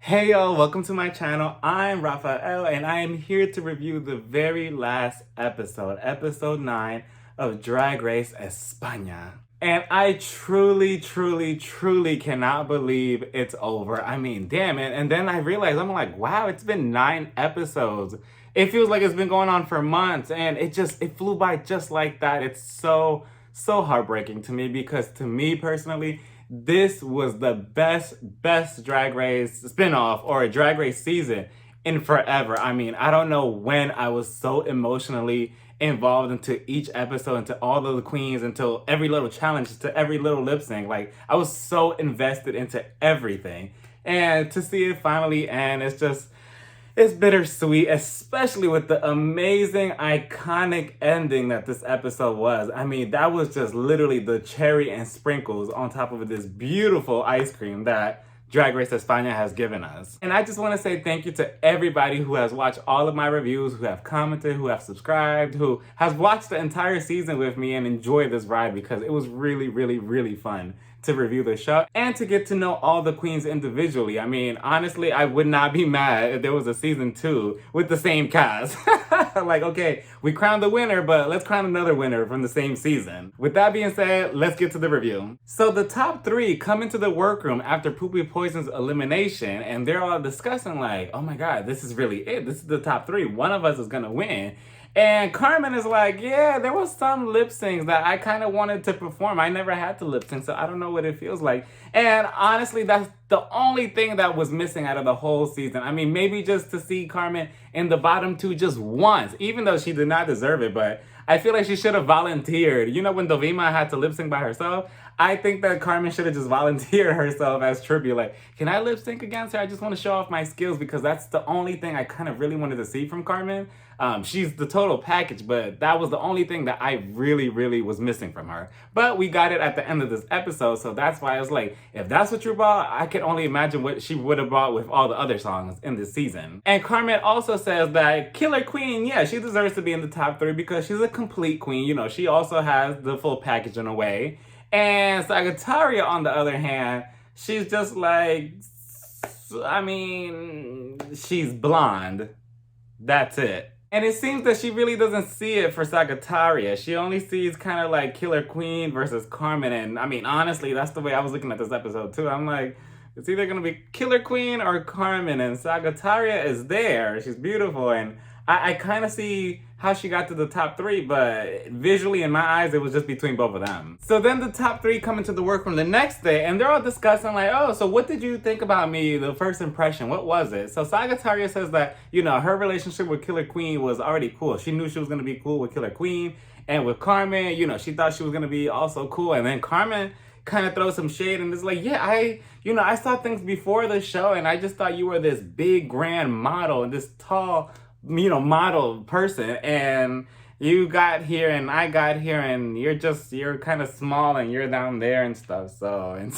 Hey y'all, welcome to my channel. I'm Rafael and I am here to review the very last episode, episode 9 of Drag Race España. And I truly cannot believe it's over. I mean, damn it. And then I realized, I'm like, wow, it's been 9 episodes. It feels like it's been going on for months and it flew by just like that. It's so heartbreaking to me because to me personally, this was the best Drag Race spinoff or a Drag Race season in forever. I mean, I don't know when I was so emotionally involved into each episode, into all of the queens, into every little challenge, to every little lip sync. Like, I was so invested into everything. And to see it finally end, it's bittersweet, especially with the amazing, iconic ending that this episode was. I mean, that was just literally the cherry and sprinkles on top of this beautiful ice cream that Drag Race España has given us. And I just want to say thank you to everybody who has watched all of my reviews, who have commented, who have subscribed, who has watched the entire season with me and enjoyed this ride because it was really fun to review the show and to get to know all the queens individually. I mean, honestly, I would not be mad if there was a season 2 with the same cast. Like, okay, we crowned the winner, but let's crown another winner from the same season. With that being said, let's get to the review. So the top 3 come into the workroom after Poopy Poison's elimination, and they're all discussing like, oh my god, this is really it. This is the top 3. One of us is gonna win. And Carmen is like, yeah, there was some lip syncs that I kind of wanted to perform. I never had to lip sync, so I don't know what it feels like. And honestly, that's the only thing that was missing out of the whole season. I mean, maybe just to see Carmen in the bottom 2 just once, even though she did not deserve it, but I feel like she should have volunteered. You know when Dovima had to lip sync by herself? I think that Carmen should have just volunteered herself as tribute. Like, can I lip sync against her? I just want to show off my skills because that's the only thing I kind of really wanted to see from Carmen. She's the total package, but that was the only thing that I really was missing from her. But we got it at the end of this episode, so that's why I was like, if that's what you brought, I could only imagine what she would have brought with all the other songs in this season. And Carmen also says that Killer Queen, yeah, she deserves to be in the top 3 because she's a complete queen. You know, she also has the full package in a way. And Sagittaria, on the other hand, she's just like, I mean, she's blonde. That's it. And it seems that she really doesn't see it for Sagittaria. She only sees kind of like Killer Queen versus Carmen. And I mean, honestly, that's the way I was looking at this episode too. I'm like, it's either going to be Killer Queen or Carmen. And Sagittaria is there. She's beautiful. And I kind of see how she got to the top 3, but visually in my eyes, it was just between both of them. So then the top 3 come into the workroom the next day, and they're all discussing like, oh, so what did you think about me, the first impression? What was it? So Sagittaria says that, you know, her relationship with Killer Queen was already cool. She knew she was going to be cool with Killer Queen, and with Carmen, you know, she thought she was going to be also cool, and then Carmen kind of throws some shade and is like, yeah, I saw things before the show, and I just thought you were this big, grand model, and this tall, you know, model person, and you got here and I got here and you're kind of small and you're down there and stuff. So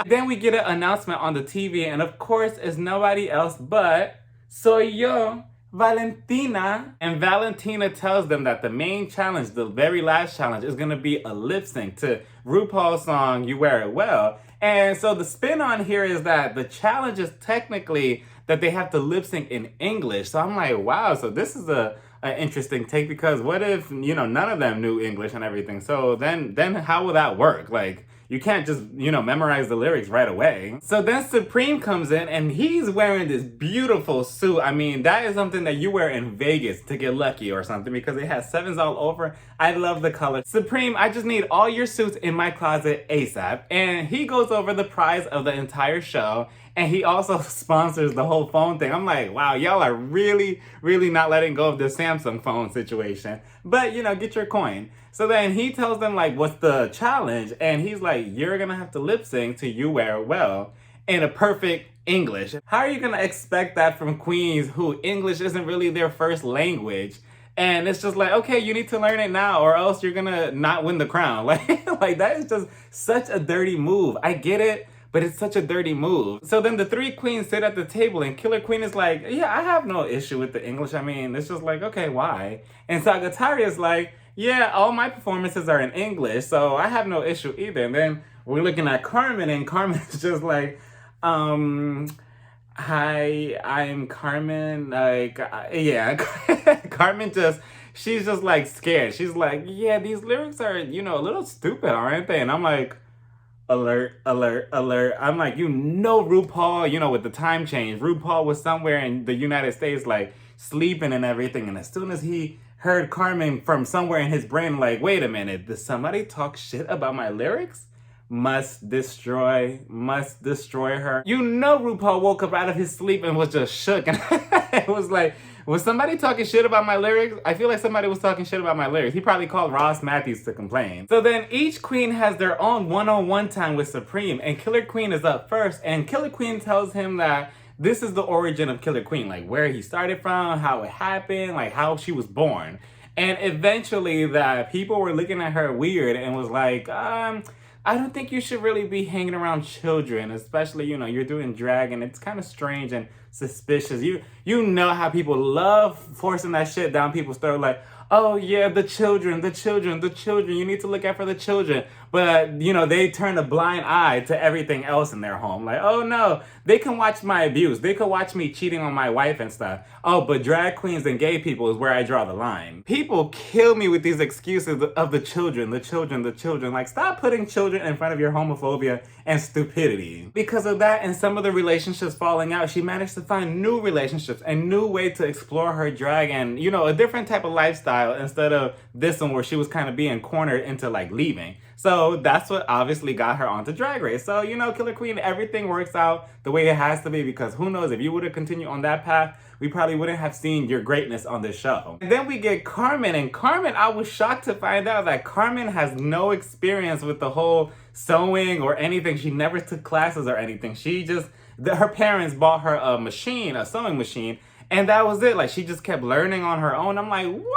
then we get an announcement on the TV, and of course it's nobody else but soy yo, Valentina. And Valentina tells them that the main challenge, the very last challenge, is gonna be a lip sync to RuPaul's song You Wear It Well. And so the spin on here is that the challenge is technically that they have to lip sync in English. So I'm like, wow, so this is an interesting take, because what if, you know, none of them knew English and everything? So then how will that work? Like, you can't just, you know, memorize the lyrics right away. So then Supreme comes in and he's wearing this beautiful suit. I mean, that is something that you wear in Vegas to get lucky or something, because it has 7s all over. I love the color. Supreme, I just need all your suits in my closet ASAP. And he goes over the prize of the entire show, and he also sponsors the whole phone thing. I'm like, wow, y'all are really not letting go of the Samsung phone situation. But, you know, get your coin. So then he tells them, like, what's the challenge? And he's like, you're gonna have to lip sync to You Wear It Well in a perfect English. How are you gonna expect that from queens who English isn't really their first language? And it's just like, okay, you need to learn it now or else you're gonna not win the crown. Like that is just such a dirty move. I get it, but it's such a dirty move. So then the 3 queens sit at the table and Killer Queen is like, yeah, I have no issue with the English. I mean, it's just like, okay, why? And Sagittaria is like, yeah, all my performances are in English, so I have no issue either. And then we're looking at Carmen, and Carmen is just like, Hi, I'm Carmen. Like, yeah, Carmen she's just like scared. She's like, yeah, these lyrics are, a little stupid, aren't they? And I'm like, alert, alert, alert. I'm like, RuPaul, with the time change, RuPaul was somewhere in the United States, like sleeping and everything. And as soon as he heard Carmen from somewhere in his brain, like, wait a minute, did somebody talk shit about my lyrics? Must destroy her. RuPaul woke up out of his sleep and was just shook. And it was like, was somebody talking shit about my lyrics? I feel like somebody was talking shit about my lyrics. He probably called Ross Matthews to complain. So then each queen has their own one-on-one time with Supreme, and Killer Queen is up first, and Killer Queen tells him that this is the origin of Killer Queen, like where he started from, how it happened, like how she was born. And eventually that people were looking at her weird and was like, I don't think you should really be hanging around children, especially, you're doing drag and it's kind of strange and suspicious. You know how people love forcing that shit down people's throat, like, oh yeah, the children, you need to look out for the children. But, they turn a blind eye to everything else in their home. Like, oh no, they can watch my abuse. They can watch me cheating on my wife and stuff. Oh, but drag queens and gay people is where I draw the line. People kill me with these excuses of the children. Like, stop putting children in front of your homophobia and stupidity. Because of that and some of the relationships falling out, she managed to find new relationships and new way to explore her drag and, a different type of lifestyle instead of this one where she was kind of being cornered into like leaving. So that's what obviously got her onto Drag Race. So, Killer Queen, everything works out the way it has to be, because who knows, if you would have continued on that path, we probably wouldn't have seen your greatness on this show. And then we get Carmen, and Carmen, I was shocked to find out that Carmen has no experience with the whole sewing or anything. She never took classes or anything. Her parents bought her a sewing machine, and that was it. Like, she just kept learning on her own. I'm like, what?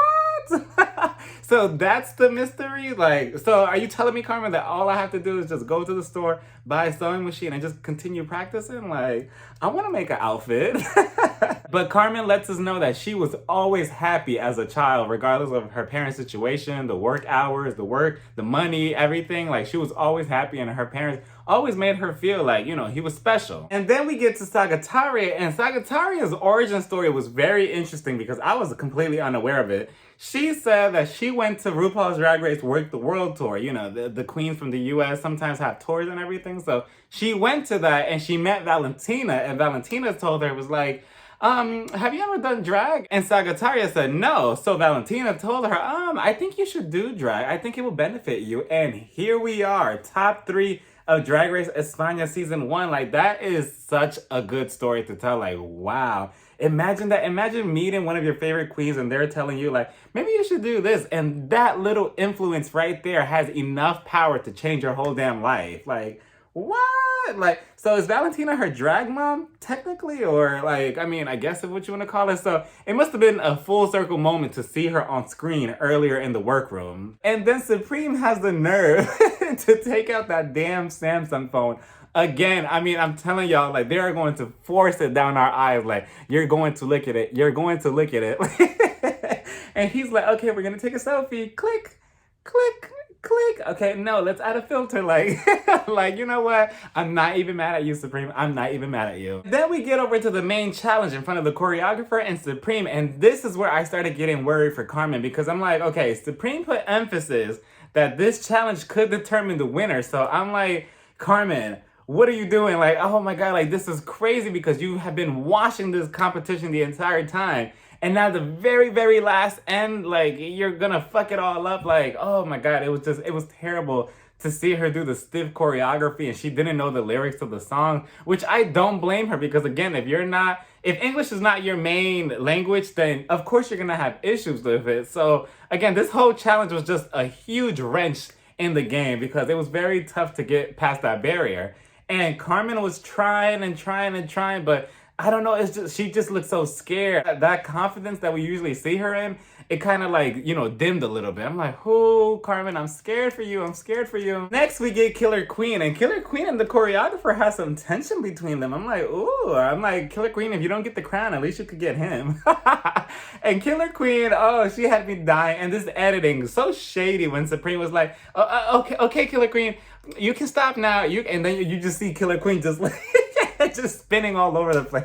So that's the mystery? Like, so are you telling me, Carmen, that all I have to do is just go to the store, buy a sewing machine, and just continue practicing? Like, I want to make an outfit. But Carmen lets us know that she was always happy as a child, regardless of her parents' situation, the work hours, the money, everything. Like, she was always happy, and her parents always made her feel like, he was special. And then we get to Sagittaria, and Sagittaria's origin story was very interesting because I was completely unaware of it. She said that she went to RuPaul's Drag Race Work the World Tour. The queens from the US sometimes have tours and everything. So she went to that and she met Valentina, and Valentina told her, was like, have you ever done drag? And Sagittaria said no. So Valentina told her, I think you should do drag. I think it will benefit you. And here we are, top 3 of Drag Race España season 1. Like, that is such a good story to tell. Like, wow. Imagine that. Imagine meeting one of your favorite queens and they're telling you, like, maybe you should do this. And that little influence right there has enough power to change your whole damn life. Like, what? Like, so is Valentina her drag mom, technically? Or, like, I mean, I guess that's what you want to call it. So it must have been a full circle moment to see her on screen earlier in the workroom. And then Supreme has the nerve to take out that damn Samsung phone. Again, I mean, I'm telling y'all, like, they are going to force it down our eyes. Like, you're going to look at it. You're going to look at it. And he's like, okay, we're going to take a selfie. Click, click, click. Okay, no, let's add a filter. Like, like, you know what? I'm not even mad at you, Supreme. I'm not even mad at you. Then we get over to the main challenge in front of the choreographer and Supreme. And this is where I started getting worried for Carmen, because I'm like, okay, Supreme put emphasis that this challenge could determine the winner. So I'm like, Carmen, what are you doing? Like, oh my God, like, this is crazy because you have been watching this competition the entire time. And now the very, very last end, like, you're gonna fuck it all up. Like, oh my God, it was terrible to see her do the stiff choreography and she didn't know the lyrics of the song, which I don't blame her, because again, if English is not your main language, then of course you're gonna have issues with it. So again, this whole challenge was just a huge wrench in the game because it was very tough to get past that barrier. And Carmen was trying, but I don't know, she just looked so scared. That confidence that we usually see her in, it kind of like, dimmed a little bit. I'm like, oh, Carmen, I'm scared for you. Next, we get Killer Queen, and Killer Queen and the choreographer has some tension between them. I'm like, Killer Queen, if you don't get the crown, at least you could get him. And Killer Queen, oh, she had me dying. And this editing, so shady when Supreme was like, okay, Killer Queen, you can stop now. And then you just see Killer Queen just like just spinning all over the place.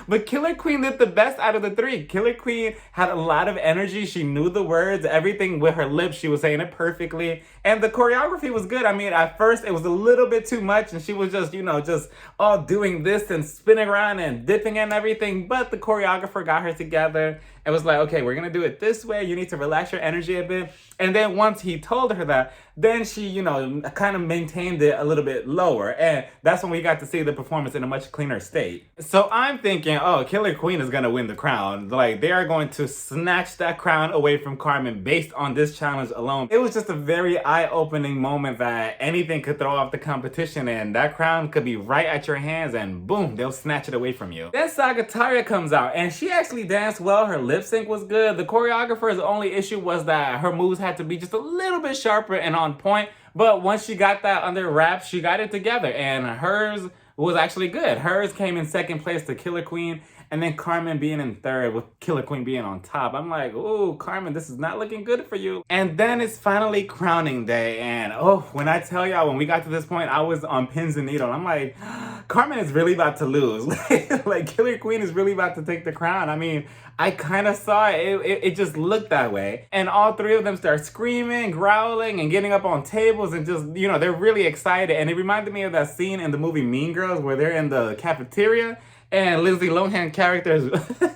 But Killer Queen did the best out of the three. Killer Queen had a lot of energy. She knew the words, everything with her lips. She was saying it perfectly. And the choreography was good. I mean, at first it was a little bit too much and she was just, just all doing this and spinning around and dipping and everything. But the choreographer got her together and was like, okay, we're going to do it this way. You need to relax your energy a bit. And then once he told her that, then she, kind of maintained it a little bit lower. And that's when we got to see the performance in a much cleaner state. So I'm thinking, oh, Killer Queen is going to win the crown. Like, they are going to snatch that crown away from Carmen based on this challenge alone. It was just a very eye-opening moment that anything could throw off the competition and that crown could be right at your hands and boom, they'll snatch it away from you. Then Sagittaria comes out and she actually danced well. Her lip sync was good. The choreographer's only issue was that her moves had to be just a little bit sharper and on point. But once she got that under wraps, she got it together and hers was actually good. Hers came in second place to Killer Queen and then Carmen being in third with Killer Queen being on top. I'm like, ooh, Carmen, this is not looking good for you. And then it's finally crowning day. And oh, when I tell y'all, when we got to this point, I was on pins and needles. I'm like, Carmen is really about to lose. Like Killer Queen is really about to take the crown. I mean, I kind of saw it. It just looked that way. And all three of them start screaming, growling, and getting up on tables and just, they're really excited. And it reminded me of that scene in the movie Mean Girls where they're in the cafeteria and Lindsay Lohan character,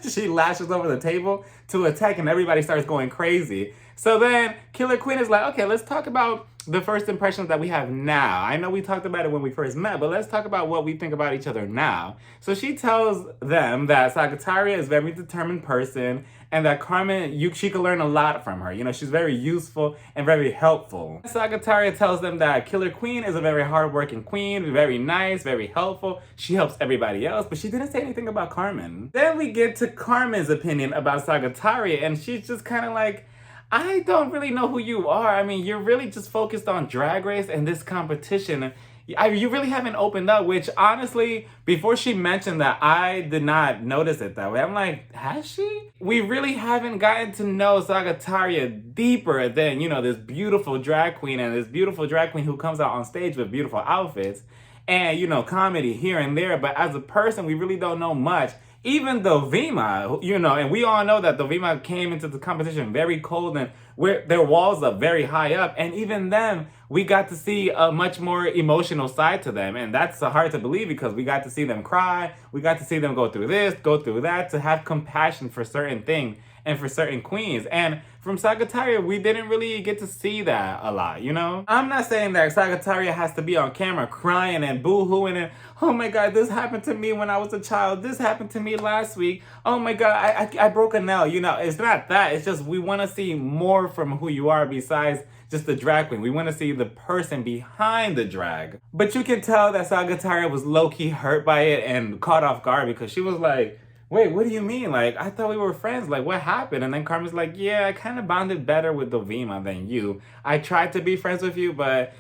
she lashes over the table to attack and everybody starts going crazy. So then Killer Queen is like, okay, let's talk about the first impressions that we have now. I know we talked about it when we first met, but let's talk about what we think about each other now. So she tells them that Sagittaria is a very determined person and that Carmen, she could learn a lot from her. She's very useful and very helpful. Sagittaria tells them that Killer Queen is a very hardworking queen, very nice, very helpful. She helps everybody else, but she didn't say anything about Carmen. Then we get to Carmen's opinion about Sagittaria, and she's just kind of like, I don't really know who you are. I mean, you're really just focused on Drag Race and this competition. You really haven't opened up, which honestly, before she mentioned that, I did not notice it that way. I'm like, has she? We really haven't gotten to know Sagittaria deeper than, this beautiful drag queen and this beautiful drag queen who comes out on stage with beautiful outfits and, comedy here and there. But as a person, we really don't know much. Even Dovima, and we all know that Dovima came into the competition very cold and where their walls are very high up. And even them, we got to see a much more emotional side to them. And that's hard to believe because we got to see them cry. We got to see them go through this, go through that, to have compassion for certain things and for certain queens. And from Sagittaria, we didn't really get to see that a lot, I'm not saying that Sagittaria has to be on camera crying and boo-hooing and, oh my God, this happened to me when I was a child. This happened to me last week. Oh my God, I broke a nail. It's not that. It's just we want to see more from who you are besides just the drag queen. We want to see the person behind the drag. But you can tell that Sagittaria was low-key hurt by it and caught off guard because she was like, wait, what do you mean? Like, I thought we were friends. Like, what happened? And then Carmen's like, yeah, I kind of bonded better with Dovima than you. I tried to be friends with you, but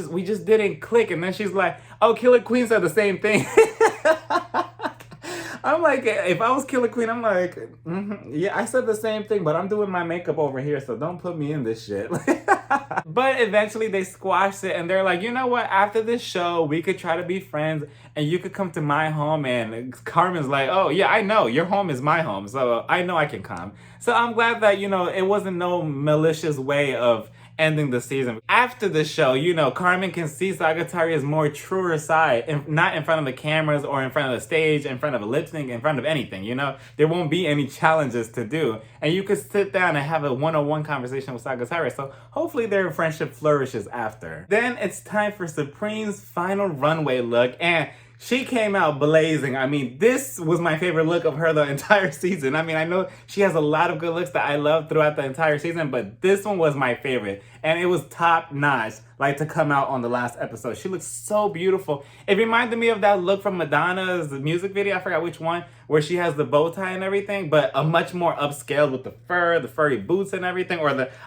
we just didn't click. And then she's like, oh, Killer Queen said the same thing. I'm like, if I was Killer Queen, I'm like, yeah, I said the same thing, but I'm doing my makeup over here, so don't put me in this shit. But eventually they squashed it and they're like, you know what? After this show, we could try to be friends and you could come to my home. And Carmen's like, oh yeah, I know your home is my home. So I know I can come. So I'm glad that, it wasn't no malicious way of ending the season. After the show, Carmen can see Sagittaria's more truer side, not in front of the cameras or in front of the stage, in front of a lip sync, in front of anything, There won't be any challenges to do. And you could sit down and have a one-on-one conversation with Sagittaria. So hopefully their friendship flourishes after. Then it's time for Supreme's final runway look. And she came out blazing. I mean, this was my favorite look of her the entire season. I mean, I know she has a lot of good looks that I love throughout the entire season, but this one was my favorite. And it was top notch, like to come out on the last episode. She looks so beautiful. It reminded me of that look from Madonna's music video, I forgot which one, where she has the bow tie and everything, but a much more upscaled with the fur, the furry boots and everything,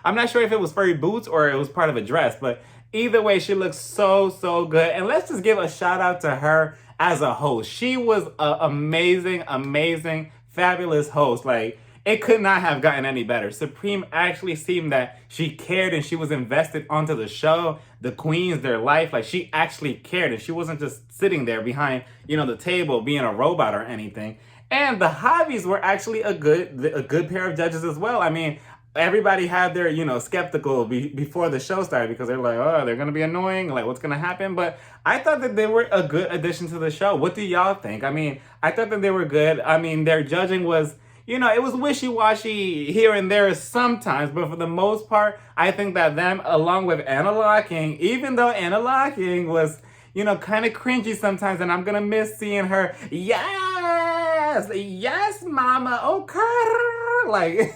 I'm not sure if it was furry boots or it was part of a dress, but either way, she looks so, so good. And let's just give a shout out to her as a host. She was an amazing, fabulous host. Like, It could not have gotten any better. Supreme actually seemed that she cared and she was invested onto the show, the queens, their life. Like, she actually cared and she wasn't just sitting there behind, the table being a robot or anything. And the hobbies were actually a good pair of judges as well. I mean, everybody had their, skeptical before the show started because they're like, oh, they're going to be annoying. Like, what's going to happen? But I thought that they were a good addition to the show. What do y'all think? I mean, I thought that they were good. I mean, their judging was, it was wishy-washy here and there sometimes. But for the most part, I think that them, along with Anna Locking, even though Anna Locking was, kind of cringy sometimes, and I'm going to miss seeing her, yes, mama, okay. Like,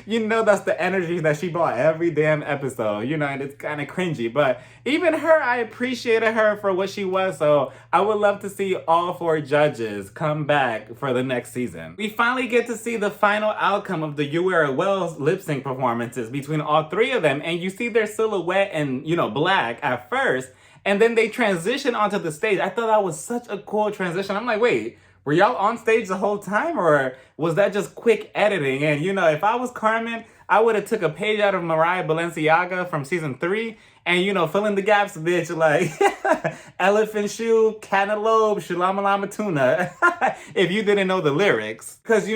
that's the energy that she brought every damn episode, and it's kind of cringy. But even her, I appreciated her for what she was. So I would love to see all 4 judges come back for the next season. We finally get to see the final outcome of the You Wear It Well's lip sync performances between all 3 of them. And you see their silhouette in, black at first. And then they transition onto the stage. I thought that was such a cool transition. I'm like, wait, were y'all on stage the whole time, or was that just quick editing? And, if I was Carmen, I would have took a page out of Mariah Balenciaga from season 3 and, fill in the gaps, bitch, like elephant shoe, cantaloupe, shalamalama tuna, if you didn't know the lyrics. Because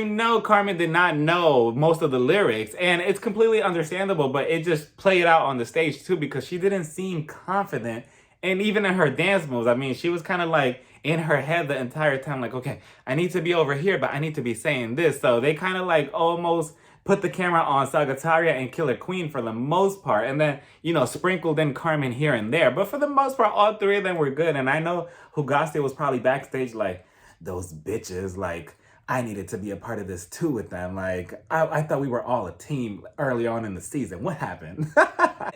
Carmen did not know most of the lyrics, and it's completely understandable, but it just played out on the stage too because she didn't seem confident. And even in her dance moves, I mean, she was kind of like in her head the entire time, like, okay, I need to be over here, but I need to be saying this. So they kind of like almost put the camera on Sagittaria and Killer Queen for the most part. And then, sprinkled in Carmen here and there. But for the most part, all 3 of them were good. And I know Hugaste was probably backstage like, those bitches, like, I needed to be a part of this too with them. Like, I thought we were all a team early on in the season. What happened?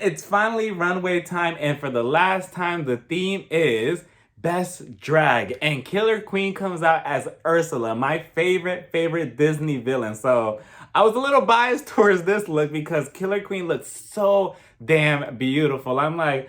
It's finally runway time, and for the last time, the theme is Best Drag. And Killer Queen comes out as Ursula, my favorite Disney villain. So I was a little biased towards this look because Killer Queen looks so damn beautiful. I'm like,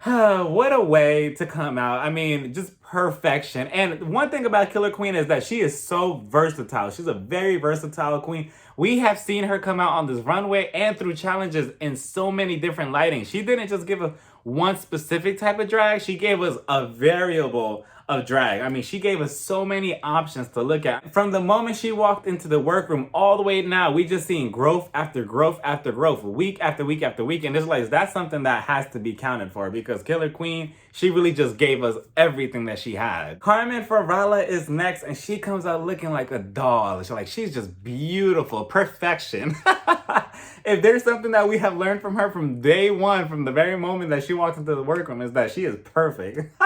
what a way to come out. I mean, just perfection. And one thing about Killer Queen is that she is so versatile. She's a very versatile queen. We have seen her come out on this runway and through challenges in so many different lightings. She didn't just give us one specific type of drag. She gave us a variable of drag. I mean, she gave us so many options to look at. From the moment she walked into the workroom all the way now, we just seen growth after growth after growth, week after week after week. And it's like, that's something that has to be counted for because Killer Queen, she really just gave us everything that she had. Carmen Farala is next, and she comes out looking like a doll. She's just beautiful, perfection. If there's something that we have learned from her from day one, from the very moment that she walked into the workroom, is that she is perfect.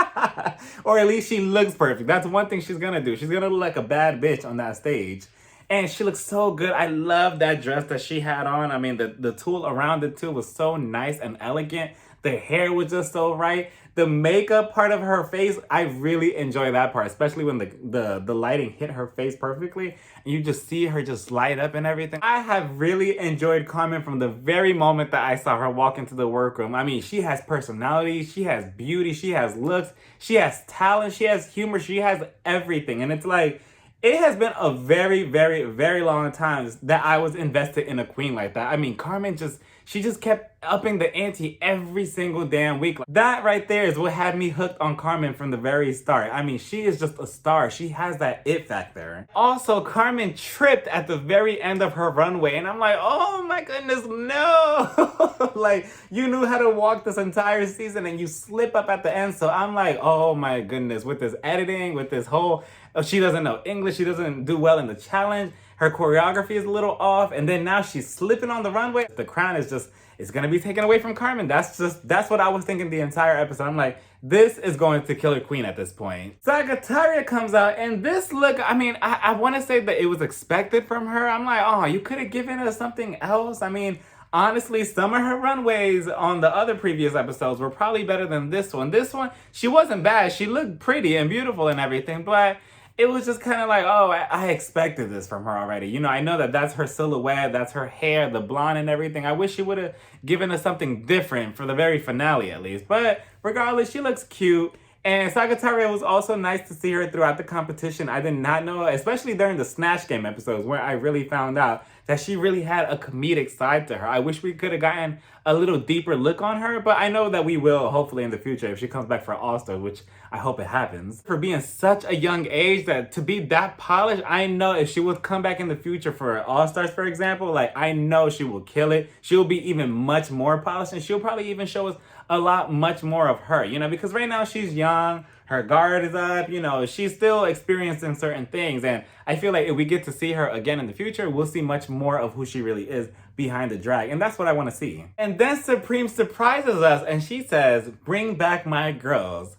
Or at least she looks perfect. That's one thing she's gonna do. She's gonna look like a bad bitch on that stage. And she looks so good. I love that dress that she had on. I mean, the tulle around it too was so nice and elegant. The hair was just so right. The makeup part of her face, I really enjoy that part, especially when the lighting hit her face perfectly and you just see her just light up and everything. I have really enjoyed Carmen from the very moment that I saw her walk into the workroom. I mean, she has personality, she has beauty, she has looks, she has talent, she has humor, she has everything. And it's like, it has been a very long time that I was invested in a queen like that. I mean, Carmen she just kept upping the ante every single damn week. That right there is what had me hooked on Carmen from the very start. I mean, she is just a star. She has that it factor. Also, Carmen tripped at the very end of her runway, and I'm like, oh my goodness, no! Like, you knew how to walk this entire season, and you slip up at the end. So I'm like, oh my goodness, with this editing, with this whole, she doesn't know English, she doesn't do well in the challenge. Her choreography is a little off, and then now she's slipping on the runway. The crown is just, it's gonna be taken away from Carmen. That's what I was thinking the entire episode. I'm like, this is going to Killer Queen at this point. Sagittaria comes out, and this look, I mean, I want to say that it was expected from her. I'm like, oh, you could have given us something else. I mean, honestly, some of her runways on the other previous episodes were probably better than this one. This one, she wasn't bad. She looked pretty and beautiful and everything, but it was just kind of like, oh, I expected this from her already. You know, I know that that's her silhouette, that's her hair, the blonde and everything. I wish she would have given us something different for the very finale at least. But regardless, she looks cute. And Sagittaria was also nice to see her throughout the competition. I did not know, especially during the Snatch Game episodes, where I really found out that she really had a comedic side to her. I wish we could have gotten a little deeper look on her, but I know that we will hopefully in the future if she comes back for All-Stars, which I hope it happens. For being such a young age, that to be that polished, I know if she would come back in the future for All-Stars, for example, like I know she will kill it. She will be even much more polished, and she'll probably even show us a lot much more of her, you know, because right now she's young, her guard is up, you know, she's still experiencing certain things, and I feel like if we get to see her again in the future, we'll see much more of who she really is behind the drag, and that's what I want to see. And then Supreme surprises us, and she says, "Bring back my girls."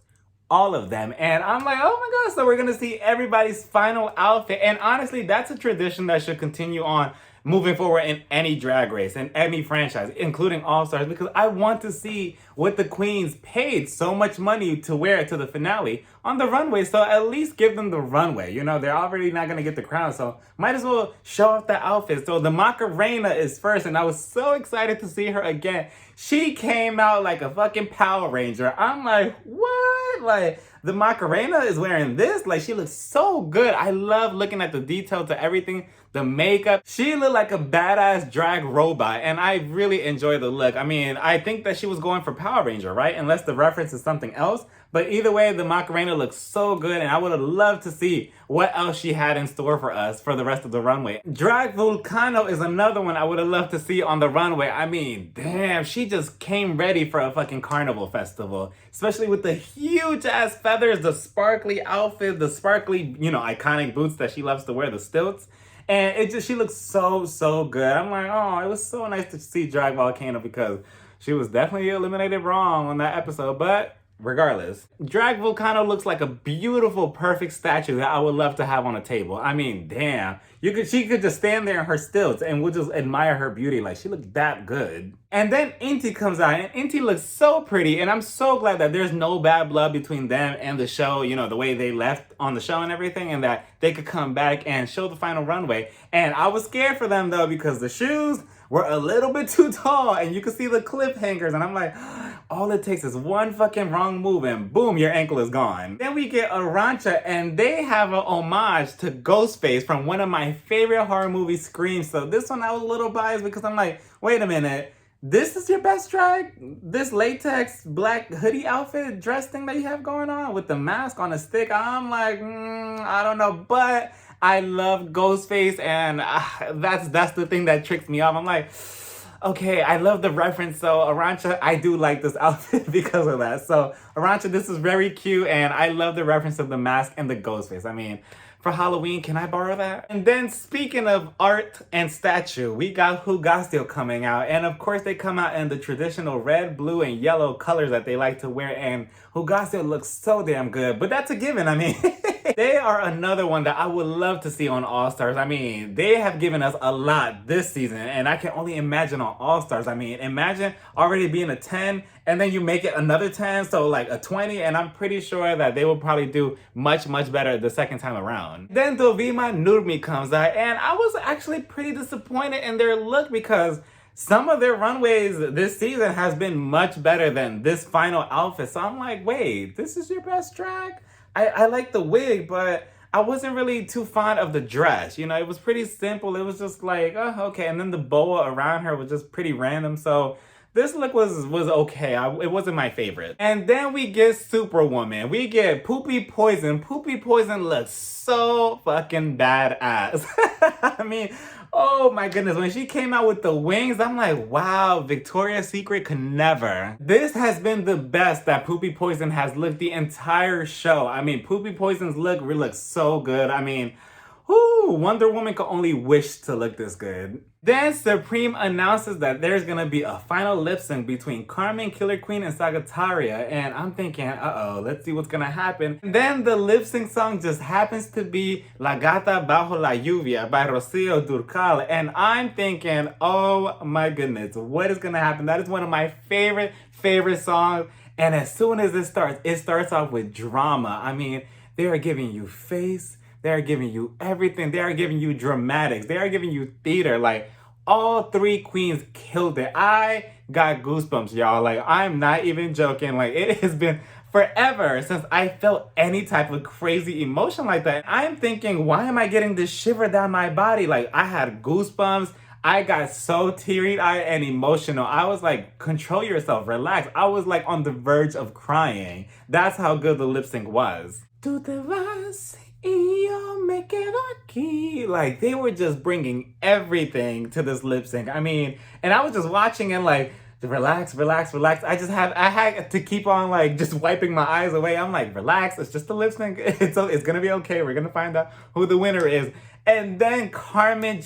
All of them. And I'm like, oh my god, so we're gonna see everybody's final outfit. And honestly, that's a tradition that should continue on moving forward in any drag race, in any franchise, including All-Stars, because I want to see what the queens paid so much money to wear to the finale on the runway. So at least give them the runway. You know, they're already not gonna get the crown, so might as well show off the outfit. So the Macarena is first, and I was so excited to see her again. She came out like a fucking Power Ranger. I'm like, what? Like, the Macarena is wearing this? Like, she looks so good. I love looking at the detail to everything. The makeup. She looked like a badass drag robot, and I really enjoy the look. I mean, I think that she was going for Power Ranger, right? Unless the reference is something else. But either way, the Macarena looks so good, and I would have loved to see what else she had in store for us for the rest of the runway. Drag Volcano is another one I would have loved to see on the runway. I mean, damn, she just came ready for a fucking carnival festival. Especially with the huge ass feathers, the sparkly outfit, the sparkly, you know, iconic boots that she loves to wear, the stilts. And it just, she looks so, so good. I'm like, oh, it was so nice to see Drag Volcano because she was definitely eliminated wrong on that episode. But regardless, Drag Volcano looks like a beautiful, perfect statue that I would love to have on a table. I mean, damn. She could just stand there in her stilts and we'll just admire her beauty. Like, she looked that good. And then Inti comes out, and Inti looks so pretty, and I'm so glad that there's no bad blood between them and the show, you know, the way they left on the show and everything, and that they could come back and show the final runway. And I was scared for them, though, because the shoes were a little bit too tall, and you could see the cliffhangers, and I'm like, all it takes is one fucking wrong move, and boom, your ankle is gone. Then we get Arancha, and they have an homage to Ghostface from one of my favorite horror movies, Scream. So this one I was a little biased because I'm like, wait a minute, this is your best drag? This latex black hoodie outfit dress thing that you have going on with the mask on a stick? I'm like, I don't know, but I love Ghostface, and that's the thing that tricks me off. I'm like, okay, I love the reference, so Arancha, I do like this outfit because of that. So Arancha, this is very cute, and I love the reference of the mask and the Ghostface. I mean, for Halloween, can I borrow that? And then speaking of art and statue, we got Hugastio coming out. And of course they come out in the traditional red, blue, and yellow colors that they like to wear. And Hugastio looks so damn good, but that's a given, I mean. They are another one that I would love to see on All-Stars. I mean, they have given us a lot this season, and I can only imagine on All-Stars. I mean, imagine already being a 10, and then you make it another 10, so like a 20, and I'm pretty sure that they will probably do much, much better the second time around. Then Dovima Nurmi comes out, and I was actually pretty disappointed in their look because some of their runways this season has been much better than this final outfit. So I'm like, wait, this is your best drag? I like the wig, but I wasn't really too fond of the dress. You know, it was pretty simple. It was just like, oh, okay. And then the boa around her was just pretty random. So this look was okay. It wasn't my favorite. And then we get Superwoman. We get Poopy Poison. Poopy Poison looks so fucking badass. I mean, oh my goodness, when she came out with the wings, I'm like, wow, Victoria's Secret could never. This has been the best that Poopy Poison has looked the entire show. I mean, Poopy Poison's look really looks so good. I mean, whoo, Wonder Woman could only wish to look this good. Then Supreme announces that there's gonna be a final lip sync between Carmen, Killer Queen, and Sagittaria, and I'm thinking, uh-oh, let's see what's gonna happen. And then the lip sync song just happens to be La Gata Bajo la Lluvia by Rocío Dúrcal, and I'm thinking, oh my goodness, what is gonna happen? That is one of my favorite songs, and as soon as it starts off with drama. I mean, they are giving you face, they are giving you everything. They are giving you dramatics. They are giving you theater. Like, all three queens killed it. I got goosebumps, y'all. Like, I'm not even joking. Like, it has been forever since I felt any type of crazy emotion like that. I'm thinking, why am I getting this shiver down my body? Like, I had goosebumps. I got so teary-eyed and emotional. I was like, control yourself, relax. I was like on the verge of crying. That's how good the lip sync was. Tú te vas y yo me quedo aquí. Like, they were just bringing everything to this lip sync. I mean, and I was just watching and like, relax, relax, relax. I had to keep on like just wiping my eyes away. I'm like, relax, it's just a lip sync. It's gonna be okay. We're gonna find out who the winner is. And then Carmen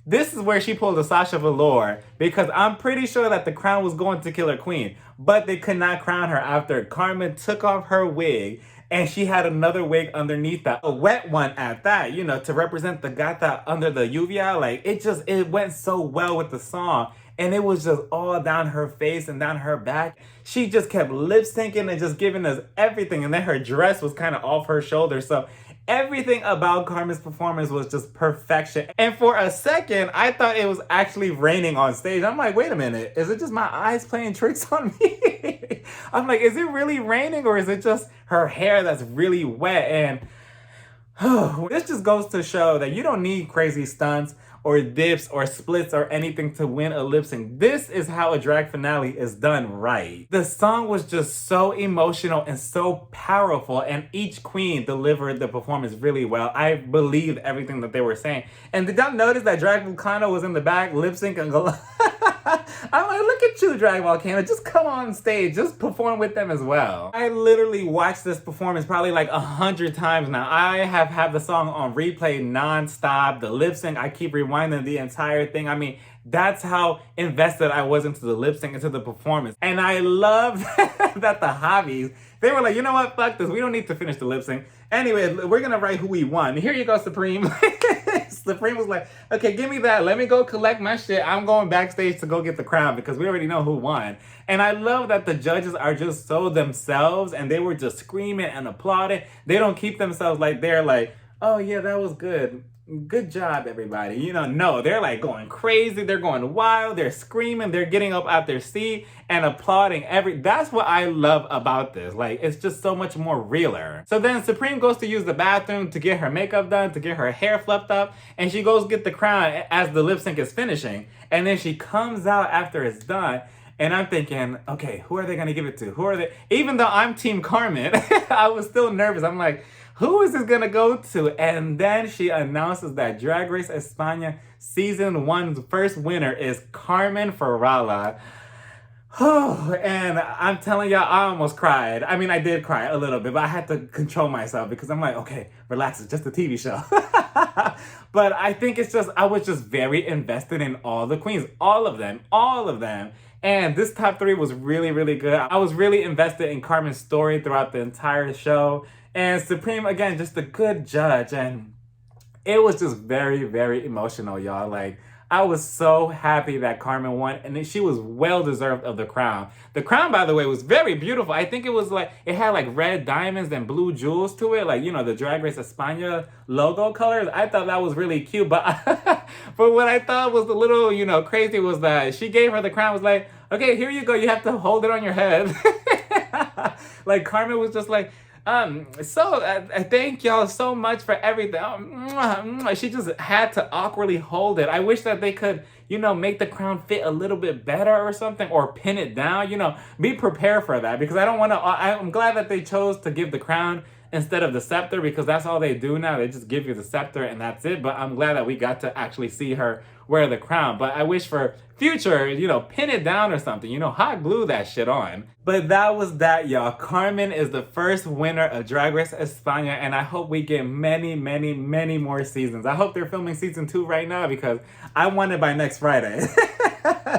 this is where she pulled a Sasha Velour, because I'm pretty sure that the crown was going to Killer Queen, but they could not crown her after Carmen took off her wig and she had another wig underneath that, a wet one at that, you know, to represent the gata under the lluvia. Like, it went so well with the song. And it was just all down her face and down her back. She just kept lip syncing and just giving us everything. And then her dress was kind of off her shoulders. So everything about Carmen's performance was just perfection. And for a second, I thought it was actually raining on stage. I'm like, wait a minute, is it just my eyes playing tricks on me? I'm like, is it really raining or is it just her hair that's really wet? And this just goes to show that you don't need crazy stunts or dips or splits or anything to win a lip sync. This is how a drag finale is done right. The song was just so emotional and so powerful, and each queen delivered the performance really well. I believed everything that they were saying. And did y'all notice that Drag Volcano was in the back lip sync and go? I'm like, look at you, Drag Volcano. Just come on stage. Just perform with them as well. I literally watched this performance probably like 100 times now. I have had the song on replay nonstop. The lip sync, I keep rewinding the entire thing. I mean, that's how invested I was into the lip sync, into the performance. And I love that the hobbies, they were like, you know what, fuck this. We don't need to finish the lip sync. Anyway, we're gonna write who we won. Here you go, Supreme. Supreme was like, okay, give me that. Let me go collect my shit. I'm going backstage to go get the crown because we already know who won. And I love that the judges are just so themselves and they were just screaming and applauding. They don't keep themselves like they're like, oh yeah, that was good. Good job, everybody. You know, no, they're like going crazy. They're going wild. They're screaming. They're getting up out their seat and applauding that's what I love about this. Like, it's just so much more realer. So then Supreme goes to use the bathroom to get her makeup done, to get her hair fluffed up, and she goes get the crown as the lip sync is finishing. And then she comes out after it's done. And I'm thinking, okay, who are they going to give it to? Who are they? Even though I'm Team Carmen, I was still nervous. I'm like, who is this going to go to? And then she announces that Drag Race España Season 1's first winner is Carmen Farala. And I'm telling y'all, I almost cried. I mean, I did cry a little bit, but I had to control myself because I'm like, okay, relax, it's just a TV show. But I think I was just very invested in all the queens, all of them. And this top 3 was really, really good. I was really invested in Carmen's story throughout the entire show. And Supreme, again, just a good judge. And it was just very, very emotional, y'all. Like, I was so happy that Carmen won, and she was well-deserved of the crown. The crown, by the way, was very beautiful. I think it was like, it had like red diamonds and blue jewels to it, like, you know, the Drag Race España logo colors. I thought that was really cute, but but what I thought was a little, you know, crazy was that she gave her the crown, was like, okay, here you go, you have to hold it on your head. Like, Carmen was just like, thank y'all so much for everything. She just had to awkwardly hold it. I wish that they could, you know, make the crown fit a little bit better or something, or pin it down, you know, be prepared for that, because I'm glad that they chose to give the crown instead of the scepter, because that's all they do now. They just give you the scepter and that's it. But I'm glad that we got to actually see her wear the crown. But I wish for future, you know, pin it down or something, you know, hot glue that shit on. But that was that, y'all. Carmen is the first winner of Drag Race España, and I hope we get many, many, many more seasons. I hope they're filming season 2 right now, because I want it by next Friday.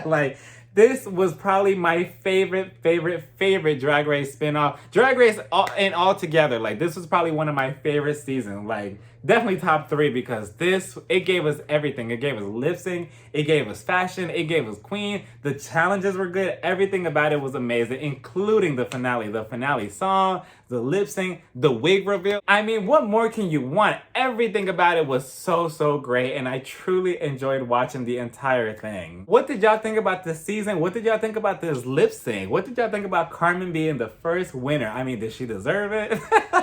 Like, this was probably my favorite Drag Race spinoff. Drag Race all together. Like, this was probably one of my favorite seasons. Like, definitely top 3 because it gave us everything. It gave us lip sync, it gave us fashion, it gave us queen. The challenges were good. Everything about it was amazing, including the finale song, the lip sync, the wig reveal. I mean, what more can you want? Everything about it was so great, and I truly enjoyed watching the entire thing. What did y'all think about this season? What did y'all think about this lip sync? What did y'all think about Carmen being the first winner? I mean, did she deserve it?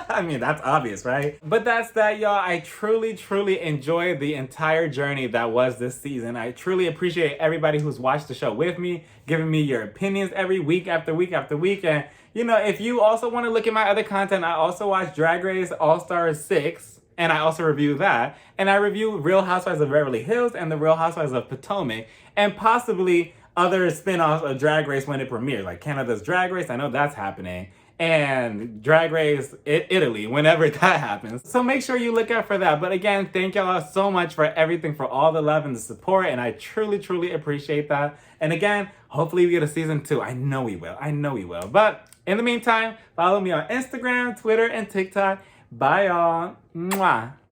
I mean, that's obvious, right? But that's that, y'all. I truly enjoyed the entire journey that was this season. I truly appreciate everybody who's watched the show with me, giving me your opinions every week after week after week. And you know, if you also want to look at my other content, I also watch Drag Race All-Stars 6, and I also review that. And I review Real Housewives of Beverly Hills and The Real Housewives of Potomac, and possibly other spin-offs of Drag Race when it premieres, like Canada's Drag Race, I know that's happening, and Drag Race Italy, whenever that happens. So make sure you look out for that. But again, thank y'all so much for everything, for all the love and the support, and I truly appreciate that. And again, hopefully we get a season 2. I know we will. But in the meantime, follow me on Instagram, Twitter, and TikTok. Bye, y'all. Mwah.